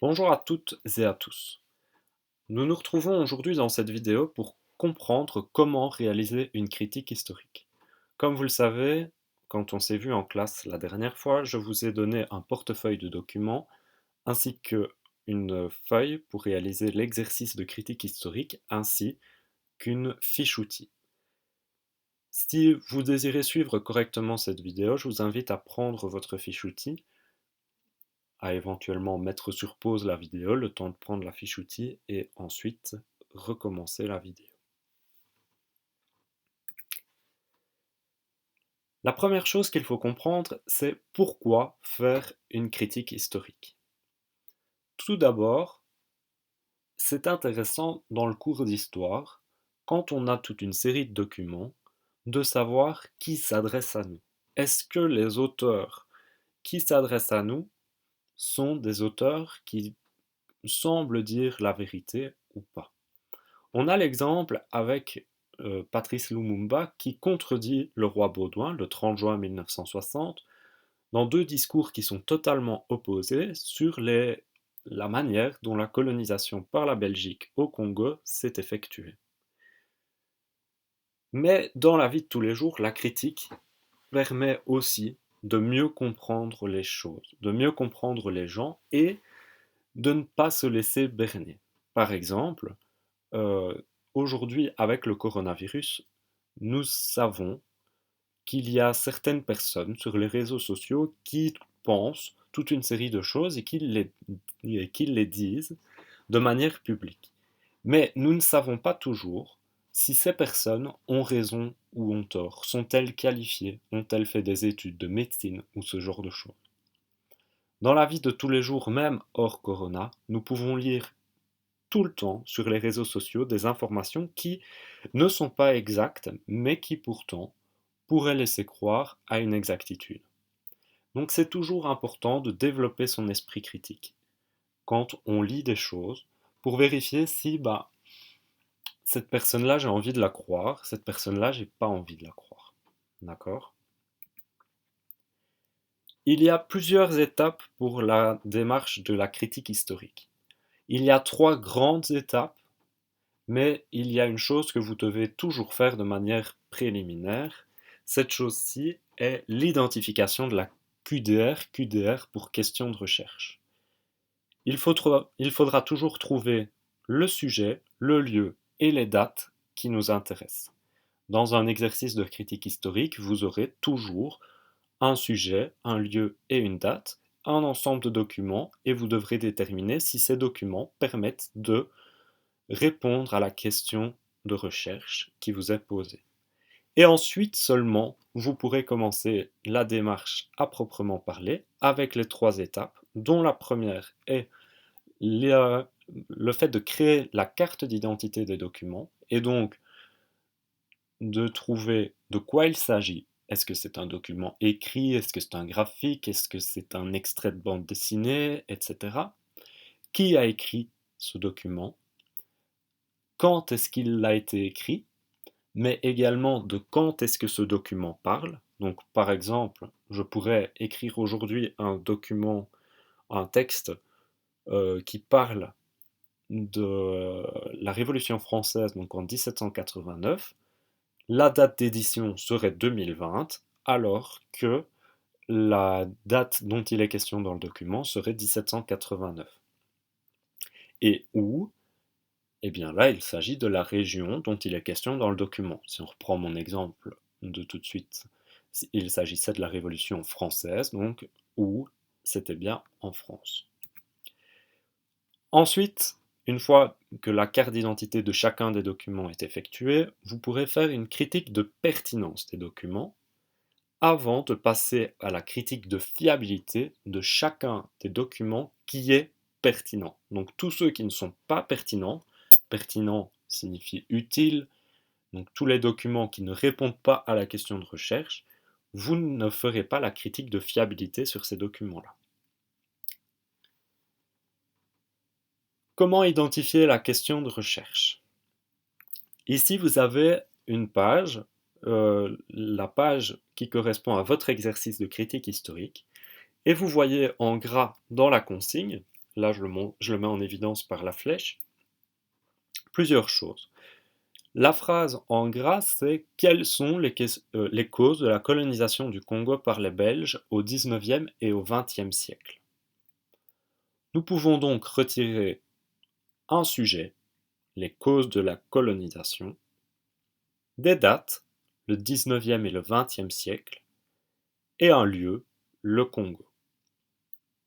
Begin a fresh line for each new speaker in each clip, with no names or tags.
Bonjour à toutes et à tous. Nous nous retrouvons aujourd'hui dans cette vidéo pour comprendre comment réaliser une critique historique. Comme vous le savez, quand on s'est vu en classe la dernière fois, je vous ai donné un portefeuille de documents ainsi que une feuille pour réaliser l'exercice de critique historique ainsi qu'une fiche outil. Si vous désirez suivre correctement cette vidéo, je vous invite à prendre votre fiche outil, à éventuellement mettre sur pause la vidéo, le temps de prendre la fiche outil et ensuite recommencer la vidéo. La première chose qu'il faut comprendre, c'est pourquoi faire une critique historique. Tout d'abord, c'est intéressant dans le cours d'histoire, quand on a toute une série de documents, de savoir qui s'adresse à nous. Est-ce que les auteurs qui s'adressent à nous sont des auteurs qui semblent dire la vérité ou pas? On a l'exemple avec Patrice Lumumba qui contredit le roi Baudouin le 30 juin 1960 dans deux discours qui sont totalement opposés sur la manière dont la colonisation par la Belgique au Congo s'est effectuée. Mais dans la vie de tous les jours, la critique permet aussi de mieux comprendre les choses, de mieux comprendre les gens et de ne pas se laisser berner. Par exemple, euh, aujourd'hui, avec le coronavirus, nous savons qu'il y a certaines personnes sur les réseaux sociaux qui pensent toute une série de choses et qui les disent de manière publique. Mais nous ne savons pas toujours si ces personnes ont raison ou ont tort. Sont-elles qualifiées? Ont-elles fait des études de médecine ou ce genre de choses? Dans la vie de tous les jours, même hors corona, nous pouvons lire tout le temps sur les réseaux sociaux des informations qui ne sont pas exactes, mais qui pourtant pourraient laisser croire à une exactitude. Donc c'est toujours important de développer son esprit critique quand on lit des choses pour vérifier si cette personne-là j'ai envie de la croire, cette personne-là j'ai pas envie de la croire. D'accord? Il y a plusieurs étapes pour la démarche de la critique historique. Il y a trois grandes étapes, mais il y a une chose que vous devez toujours faire de manière préliminaire. Cette chose-ci est l'identification de la QDR, QDR pour question de recherche. Il faudra toujours trouver le sujet, le lieu et les dates qui nous intéressent. Dans un exercice de critique historique, vous aurez toujours un sujet, un lieu et une date, un ensemble de documents et vous devrez déterminer si ces documents permettent de répondre à la question de recherche qui vous est posée. Et ensuite seulement, vous pourrez commencer la démarche à proprement parler avec les trois étapes, dont la première est le fait de créer la carte d'identité des documents et donc de trouver de quoi il s'agit. Est-ce que c'est un document écrit? Est-ce que c'est un graphique? Est-ce que c'est un extrait de bande dessinée? Etc. Qui a écrit ce document? Quand est-ce qu'il a été écrit? Mais également de quand est-ce que ce document parle. Donc par exemple, je pourrais écrire aujourd'hui un document, un texte qui parle de la Révolution française, donc en 1789, la date d'édition serait 2020, alors que la date dont il est question dans le document serait 1789. Et où? Eh bien là, il s'agit de la région dont il est question dans le document. Si on reprend mon exemple de tout de suite, il s'agissait de la Révolution française, donc où c'était bien en France. Ensuite, une fois que la carte d'identité de chacun des documents est effectuée, vous pourrez faire une critique de pertinence des documents avant de passer à la critique de fiabilité de chacun des documents qui est pertinent. Donc tous ceux qui ne sont pas pertinents, pertinent signifie utile, donc tous les documents qui ne répondent pas à la question de recherche, vous ne ferez pas la critique de fiabilité sur ces documents-là. Comment identifier la question de recherche? Ici, vous avez une page, la page qui correspond à votre exercice de critique historique, et vous voyez en gras dans la consigne là je le mets en évidence par la flèche, plusieurs choses. La phrase en gras, c'est « Quelles sont les causes de la colonisation du Congo par les Belges au XIXe et au XXe siècle ?» Nous pouvons donc retirer un sujet, les causes de la colonisation, des dates, le XIXe et le XXe siècle, et un lieu, le Congo.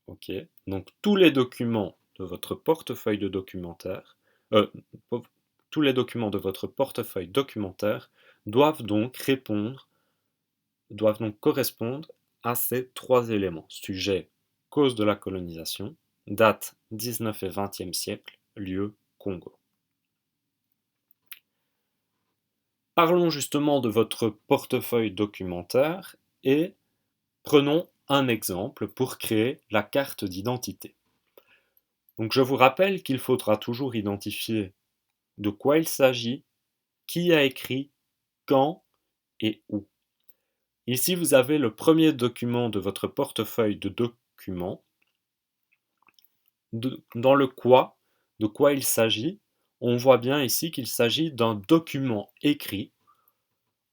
Ok, donc tous les documents de votre portefeuille de documentaire, tous les documents de votre portefeuille documentaire doivent donc correspondre à ces trois éléments. Sujet, cause de la colonisation, date 19 et 20e siècle, lieu, Congo. Parlons justement de votre portefeuille documentaire et prenons un exemple pour créer la carte d'identité. Donc je vous rappelle qu'il faudra toujours identifier de quoi il s'agit, qui a écrit, quand et où. Ici, vous avez le premier document de votre portefeuille de documents, dans le quoi, de quoi il s'agit. On voit bien ici qu'il s'agit d'un document écrit.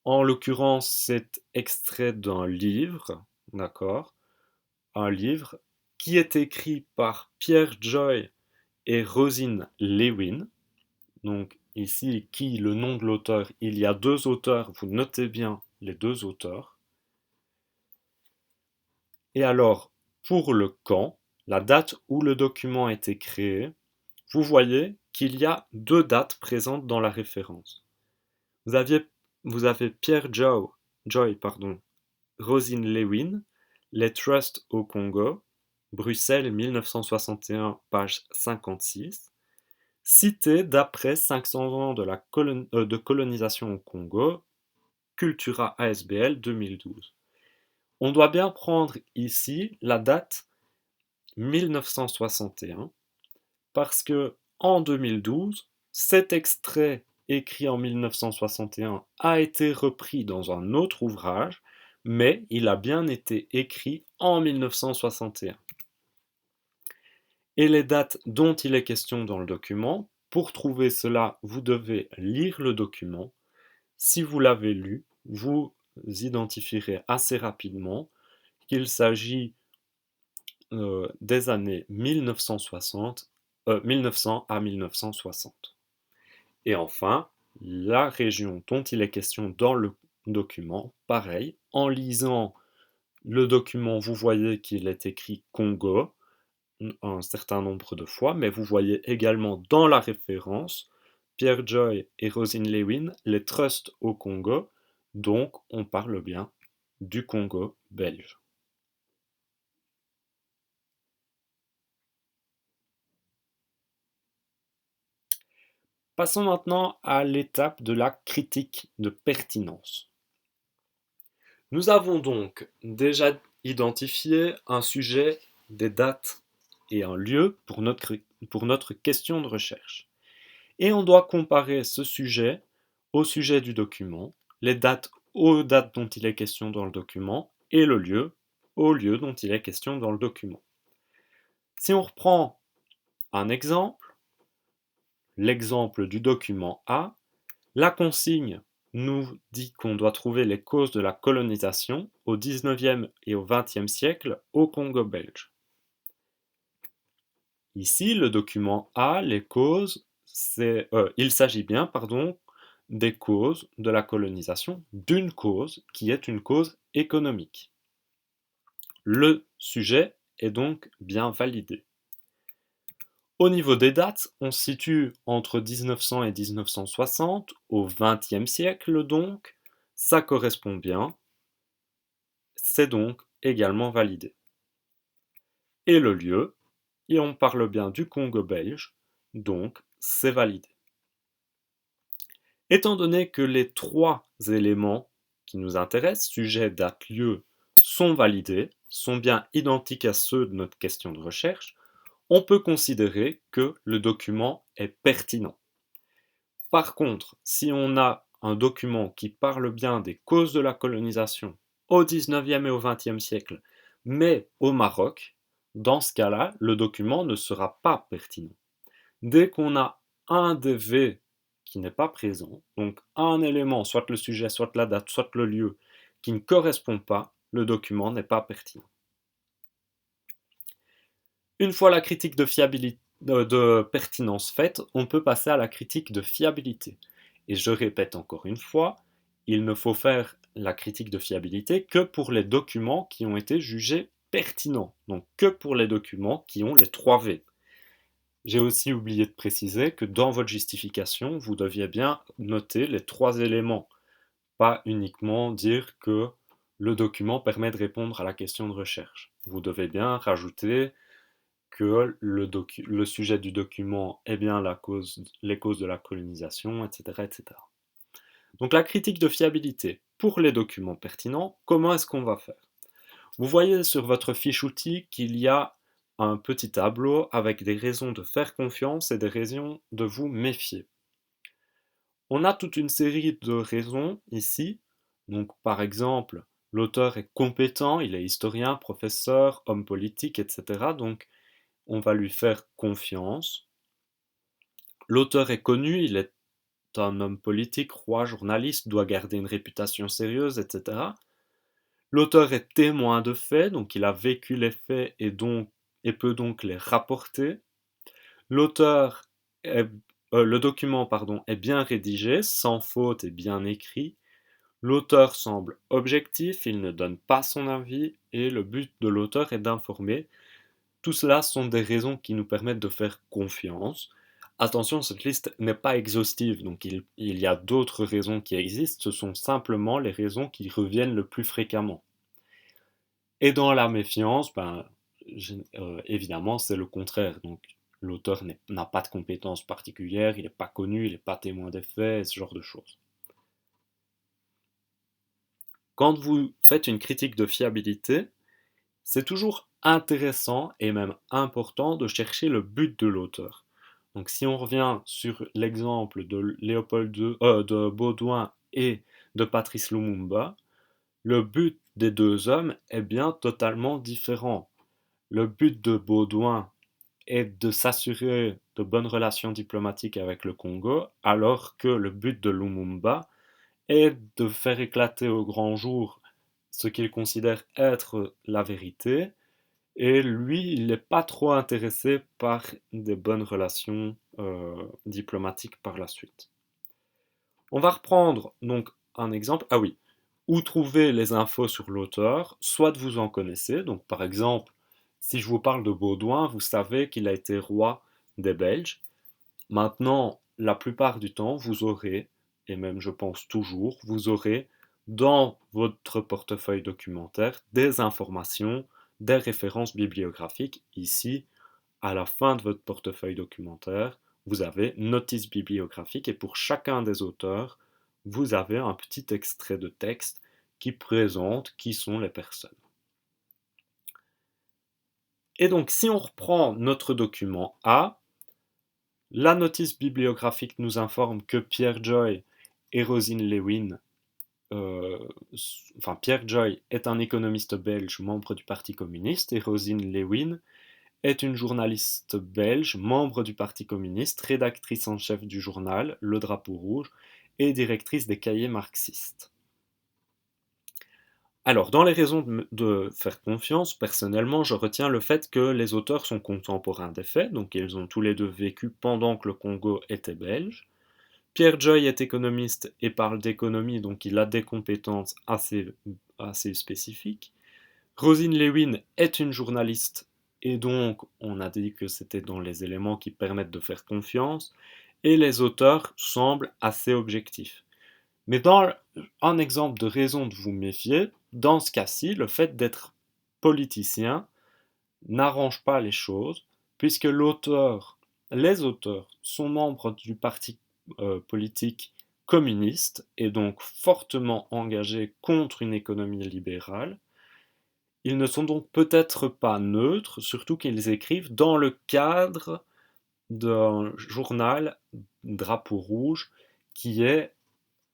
En l'occurrence, c'est extrait d'un livre, d'accord? Un livre qui est écrit par Pierre Joy et Rosine Lewin. Donc ici, le nom de l'auteur, il y a deux auteurs, vous notez bien les deux auteurs. Et alors, pour le quand, la date où le document a été créé, vous voyez qu'il y a deux dates présentes dans la référence. Vous avez Pierre Joy, Rosine Lewin, Les Trusts au Congo, Bruxelles 1961, page 56, cité d'après 500 ans de colonisation au Congo, Cultura ASBL 2012. On doit bien prendre ici la date 1961 parce que en 2012, cet extrait écrit en 1961 a été repris dans un autre ouvrage, mais il a bien été écrit en 1961. Et les dates dont il est question dans le document, pour trouver cela, vous devez lire le document. Si vous l'avez lu, vous identifierez assez rapidement qu'il s'agit des années 1900 à 1960. Et enfin, la région dont il est question dans le document, pareil, en lisant le document, vous voyez qu'il est écrit Congo un certain nombre de fois, mais vous voyez également dans la référence Pierre Joy et Rosine Lewin, les trusts au Congo, donc on parle bien du Congo belge. Passons maintenant à l'étape de la critique de pertinence. Nous avons donc déjà identifié un sujet, des dates et un lieu pour notre question de recherche. Et on doit comparer ce sujet au sujet du document, les dates aux dates dont il est question dans le document et le lieu au lieu dont il est question dans le document. Si on reprend un exemple, l'exemple du document A, la consigne nous dit qu'on doit trouver les causes de la colonisation au XIXe et au XXe siècle au Congo belge. Ici, le document A, les causes, il s'agit bien, des causes de la colonisation, d'une cause qui est une cause économique. Le sujet est donc bien validé. Au niveau des dates, on se situe entre 1900 et 1960, au XXe siècle donc, ça correspond bien, c'est donc également validé. Et le lieu, et on parle bien du Congo belge, donc c'est validé. Étant donné que les trois éléments qui nous intéressent, sujet, date, lieu, sont validés, sont bien identiques à ceux de notre question de recherche, on peut considérer que le document est pertinent. Par contre, si on a un document qui parle bien des causes de la colonisation au XIXe et au XXe siècle, mais au Maroc, dans ce cas-là, le document ne sera pas pertinent. Dès qu'on a un des V qui n'est pas présent, donc un élément, soit le sujet, soit la date, soit le lieu, qui ne correspond pas, le document n'est pas pertinent. Une fois la critique de pertinence faite, on peut passer à la critique de fiabilité. Et je répète encore une fois, il ne faut faire la critique de fiabilité que pour les documents qui ont été jugés pertinents, donc que pour les documents qui ont les 3 V. J'ai aussi oublié de préciser que dans votre justification, vous deviez bien noter les 3 éléments, pas uniquement dire que le document permet de répondre à la question de recherche. Vous devez bien rajouter que le sujet du document est bien les causes de la colonisation, etc., etc. Donc la critique de fiabilité pour les documents pertinents, comment est-ce qu'on va faire? Vous voyez sur votre fiche outil qu'il y a un petit tableau avec des raisons de faire confiance et des raisons de vous méfier. On a toute une série de raisons ici. Donc par exemple, l'auteur est compétent, il est historien, professeur, homme politique, etc. Donc on va lui faire confiance. L'auteur est connu, il est un homme politique, roi, journaliste, doit garder une réputation sérieuse, etc. L'auteur est témoin de faits, donc il a vécu les faits et peut donc les rapporter. L'auteur le document est bien rédigé, sans faute et bien écrit. L'auteur semble objectif, il ne donne pas son avis et le but de l'auteur est d'informer. Tout cela sont des raisons qui nous permettent de faire confiance. Attention, cette liste n'est pas exhaustive, donc il y a d'autres raisons qui existent, ce sont simplement les raisons qui reviennent le plus fréquemment. Et dans la méfiance, évidemment, c'est le contraire. Donc, l'auteur n'a pas de compétences particulières, il n'est pas connu, il n'est pas témoin des faits, ce genre de choses. Quand vous faites une critique de fiabilité, c'est toujours intéressant et même important de chercher le but de l'auteur. Donc si on revient sur l'exemple de de Baudouin et de Patrice Lumumba, le but des deux hommes est bien totalement différent. Le but de Baudouin est de s'assurer de bonnes relations diplomatiques avec le Congo, alors que le but de Lumumba est de faire éclater au grand jour ce qu'il considère être la vérité, et lui, il n'est pas trop intéressé par des bonnes relations diplomatiques par la suite. On va reprendre donc un exemple. Ah oui, où trouver les infos sur l'auteur, soit vous en connaissez, donc par exemple, si je vous parle de Baudouin, vous savez qu'il a été roi des Belges. Maintenant, la plupart du temps, vous aurez, et même je pense toujours, vous aurez dans votre portefeuille documentaire des informations, des références bibliographiques. Ici, à la fin de votre portefeuille documentaire, vous avez notice bibliographique et pour chacun des auteurs, vous avez un petit extrait de texte qui présente qui sont les personnes. Et donc, si on reprend notre document A, la notice bibliographique nous informe que Pierre Joy et Rosine Lewin, Pierre Joy est un économiste belge membre du Parti communiste et Rosine Lewin est une journaliste belge membre du Parti communiste, rédactrice en chef du journal Le Drapeau Rouge et directrice des cahiers marxistes. Alors, dans les raisons de faire confiance, personnellement, je retiens le fait que les auteurs sont contemporains des faits, donc ils ont tous les deux vécu pendant que le Congo était belge. Pierre Joy est économiste et parle d'économie, donc il a des compétences assez spécifiques. Rosine Lewin est une journaliste, et donc on a dit que c'était dans les éléments qui permettent de faire confiance, et les auteurs semblent assez objectifs. Mais dans un exemple de raison de vous méfier, dans ce cas-ci, le fait d'être politicien n'arrange pas les choses, puisque les auteurs sont membres du parti politique communiste et donc fortement engagés contre une économie libérale. Ils ne sont donc peut-être pas neutres, surtout qu'ils écrivent dans le cadre d'un journal Drapeau Rouge qui est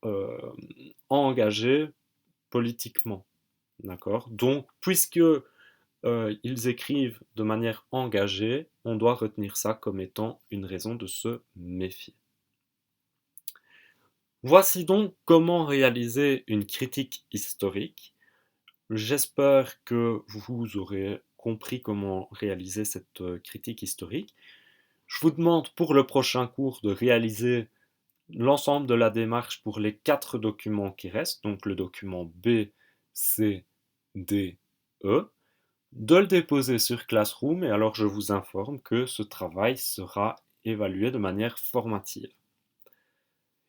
euh, engagé politiquement. D'accord? Donc, puisque ils écrivent de manière engagée, on doit retenir ça comme étant une raison de se méfier. Voici donc comment réaliser une critique historique. J'espère que vous aurez compris comment réaliser cette critique historique. Je vous demande pour le prochain cours de réaliser l'ensemble de la démarche pour les 4 documents qui restent, donc le document B, C, D, E, de le déposer sur Classroom et alors je vous informe que ce travail sera évalué de manière formative.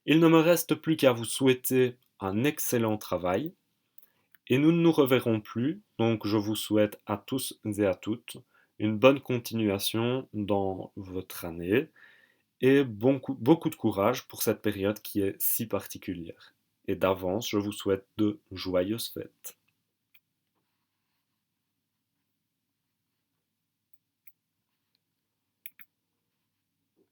Il ne me reste plus qu'à vous souhaiter un excellent travail et nous ne nous reverrons plus, donc je vous souhaite à tous et à toutes une bonne continuation dans votre année et beaucoup de courage pour cette période qui est si particulière. Et d'avance, je vous souhaite de joyeuses fêtes.